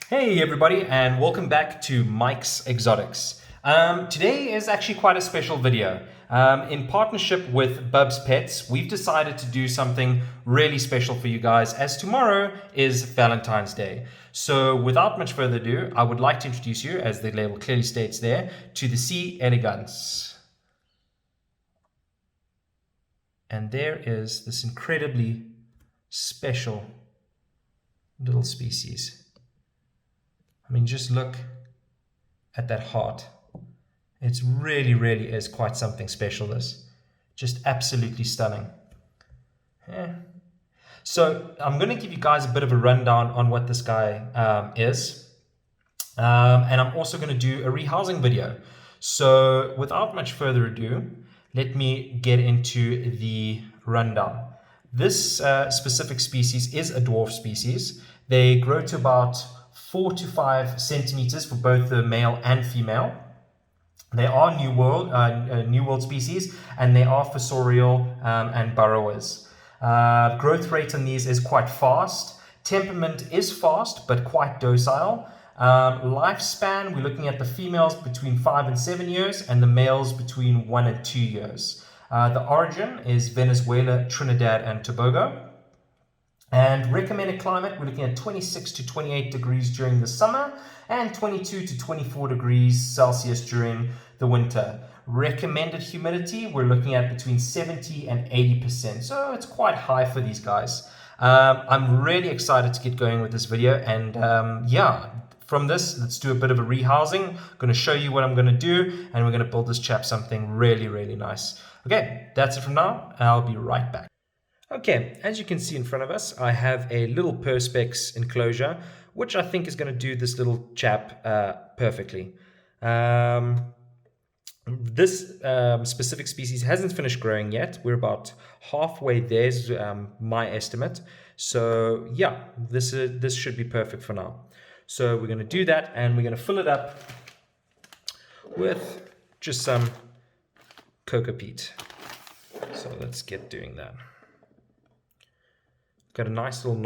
Hey everybody, and welcome back to Mike's Exotics. Today is actually quite a special video. In partnership with Bubbs Pets, we've decided to do something really special for you guys, as tomorrow is Valentine's Day. So without much further ado, I would like to introduce you, as the label clearly states there, to the C.Elegans. And there is this incredibly special little species. I mean, just look at that heart. It's really is quite something special, this. Just absolutely stunning. Yeah. So I'm going to give you guys a bit of a rundown on what this guy is. And I'm also going to do a rehousing video. So without much further ado, let me get into the rundown. This specific species is a dwarf species. They grow to about 4 to 5 centimeters for both the male and female. They are New World species, and they are fossorial and burrowers. Growth rate on these is quite fast. Temperament is fast, but quite docile. Lifespan, we're looking at the females between 5 and 7 years, and the males between 1 and 2 years. The origin is Venezuela, Trinidad, and Tobago. And recommended climate, we're looking at 26 to 28 degrees during the summer and 22 to 24 degrees Celsius during the winter. Recommended humidity, we're looking at between 70 and 80%. So it's quite high for these guys. I'm really excited to get going with this video. And yeah, from this, let's do a bit of a rehousing. I'm going to show you what I'm going to do. And we're going to build this chap something really nice. Okay, that's it from now. I'll be right back. Okay, as you can see in front of us, I have a little Perspex enclosure, which I think is going to do this little chap perfectly. This specific species hasn't finished growing yet. We're about halfway there, is my estimate. So yeah, this should be perfect for now. So we're going to do that, and we're going to fill it up with just some cocoa peat. So let's get doing that. Got a nice little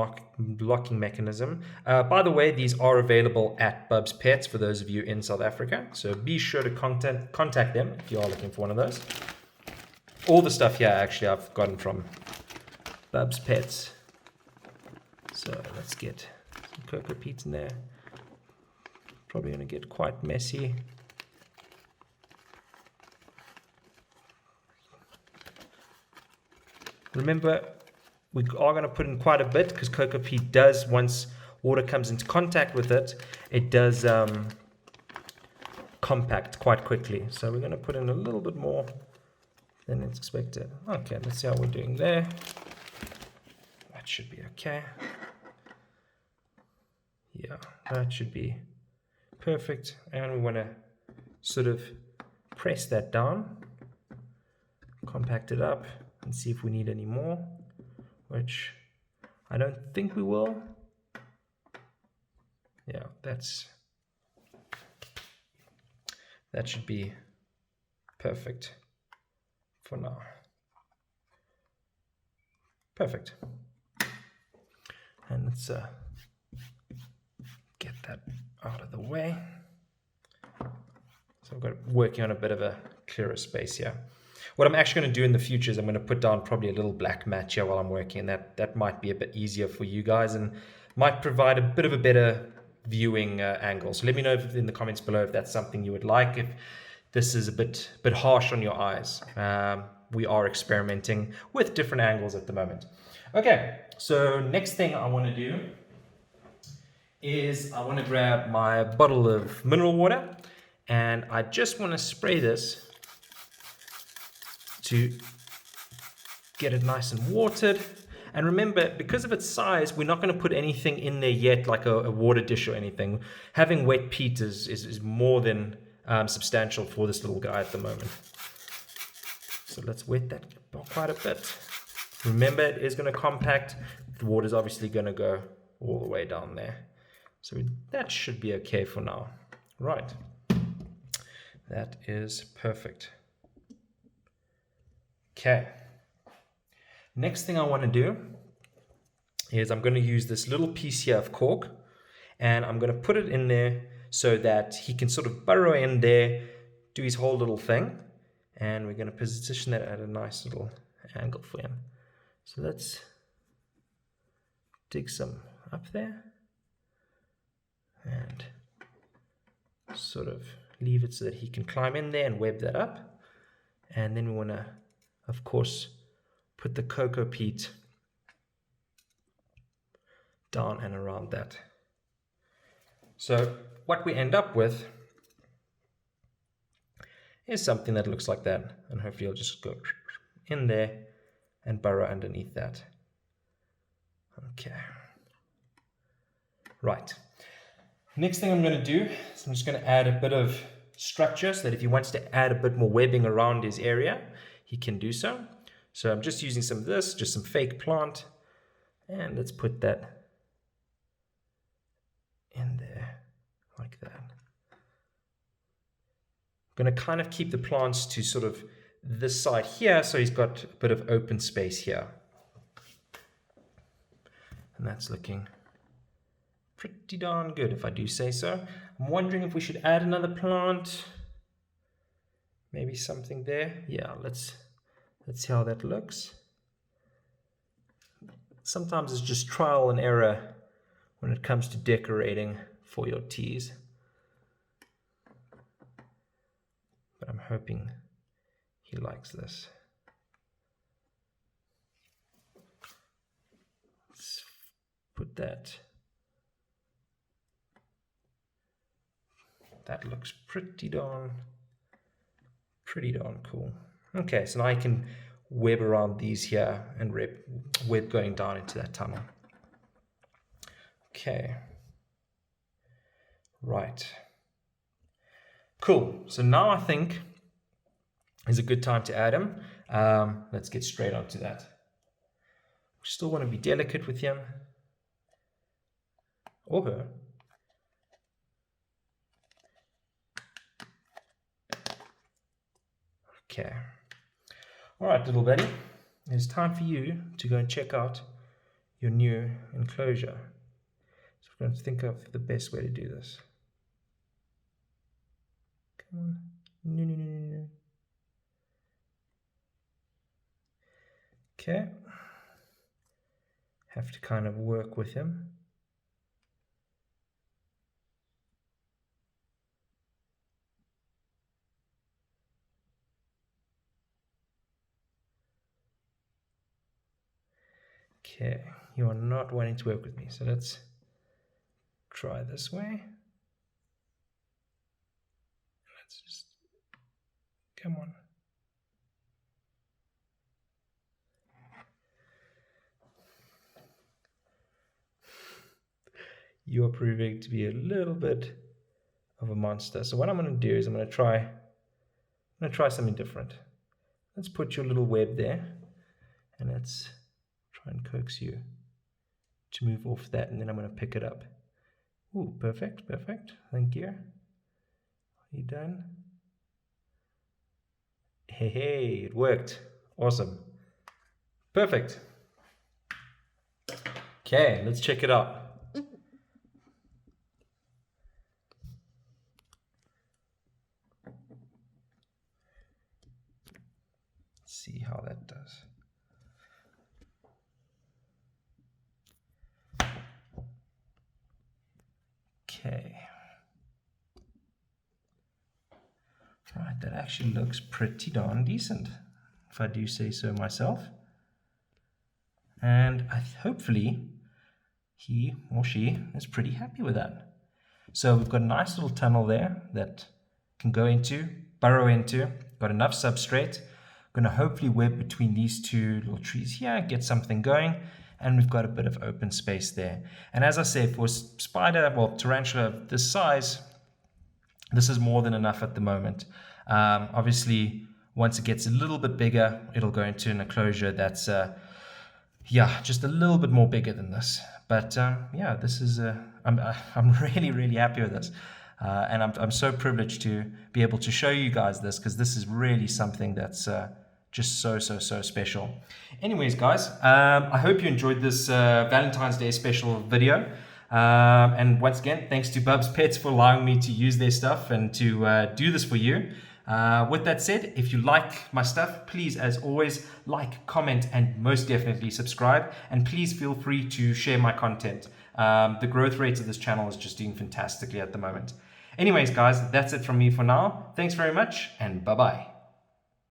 locking mechanism. By the way, these are available at Bubbs Pets for those of you in South Africa. So be sure to contact them if you are looking for one of those. All the stuff here, actually, I've gotten from Bubbs Pets. So let's get some cocoa peat in there. Probably going to get quite messy. Remember, we are going to put in quite a bit because cocoa peat does, once water comes into contact with it, it does compact quite quickly. So we're going to put in a little bit more than expected. Okay, let's see how we're doing there. That should be okay. Yeah, that should be perfect. And we want to sort of press that down, compact it up, and see if we need any more, which I don't think we will. Yeah, that should be perfect for now. Perfect. And let's get that out of the way. So I've got working on a bit of a clearer space here. What I'm actually going to do in the future is I'm going to put down probably a little black mat here while I'm working, and that might be a bit easier for you guys and might provide a bit of a better viewing angle. So let me know in the comments below if that's something you would like, if this is a bit harsh on your eyes. We are experimenting with different angles at the moment. Okay, so next thing I want to do is I want to grab my bottle of mineral water, and I just want to spray this to get it nice and watered. And remember, because of its size, we're not going to put anything in there yet, like a water dish or anything. Having wet peat is more than substantial for this little guy at the moment. So let's wet that quite a bit. Remember, it is going to compact. The water is obviously going to go all the way down there. So that should be okay for now. Right. That is perfect. Okay. Next thing I want to do is I'm going to use this little piece here of cork, And I'm going to put it in there so that he can sort of burrow in there, do his whole little thing. And we're going to position that at a nice little angle for him. So let's dig some up there and sort of leave it so that he can climb in there and web that up. And then we want to, of course, put the cocoa peat down and around that. So what we end up with is something that looks like that, and hopefully I'll just go in there and burrow underneath that. Okay. Right. Next thing I'm going to do is I'm just going to add a bit of structure so that if he wants to add a bit more webbing around his area, he can do so. So I'm just using some of this, just some fake plant, and let's put that in there like that. I'm going to kind of keep the plants to sort of this side here, so he's got a bit of open space here. And that's looking pretty darn good, if I do say so. I'm wondering if we should add another plant. Maybe something there. Yeah, let's see how that looks. Sometimes it's just trial and error when it comes to decorating for your teas. But I'm hoping he likes this. Let's put that. That looks pretty darn cool. Okay, so now I can web around these here and web going down into that tunnel. Okay. Right. Cool. So now I think is a good time to add him. Let's get straight onto that. We still want to be delicate with him or her. Okay. All right, little buddy. It's time for you to go and check out your new enclosure. So we're going to think of the best way to do this. Come on. No. Okay. Have to kind of work with him. Okay, you are not wanting to work with me, so let's try this way. Let's just, come on. You are proving to be a little bit of a monster. So what I'm going to do is I'm going to try something different. Let's put your little web there, and let's try and coax you to move off that, and then I'm going to pick it up. Ooh, perfect. Thank you. Are you done? Hey, it worked. Awesome. Perfect. Okay, let's check it out. Let's see how that does. Okay. Right, that actually looks pretty darn decent, if I do say so myself. And hopefully he or she is pretty happy with that. So we've got a nice little tunnel there that can go into, burrow into, got enough substrate. Going to hopefully web between these two little trees here, get something going. And we've got a bit of open space there. And as I said, for spider, well, tarantula of this size, this is more than enough at the moment. Obviously, once it gets a little bit bigger, it'll go into an enclosure that's, just a little bit more bigger than this. But this is, I'm really, really happy with this. And I'm so privileged to be able to show you guys this, because this is really something that's just so special. Anyways, guys, I hope you enjoyed this Valentine's Day special video. And once again, thanks to Bubbs Pets for allowing me to use their stuff and to do this for you. With that said, if you like my stuff, please, as always, like, comment, and most definitely subscribe. And please feel free to share my content. The growth rate of this channel is just doing fantastically at the moment. Anyways, guys, that's it from me for now. Thanks very much, and bye-bye.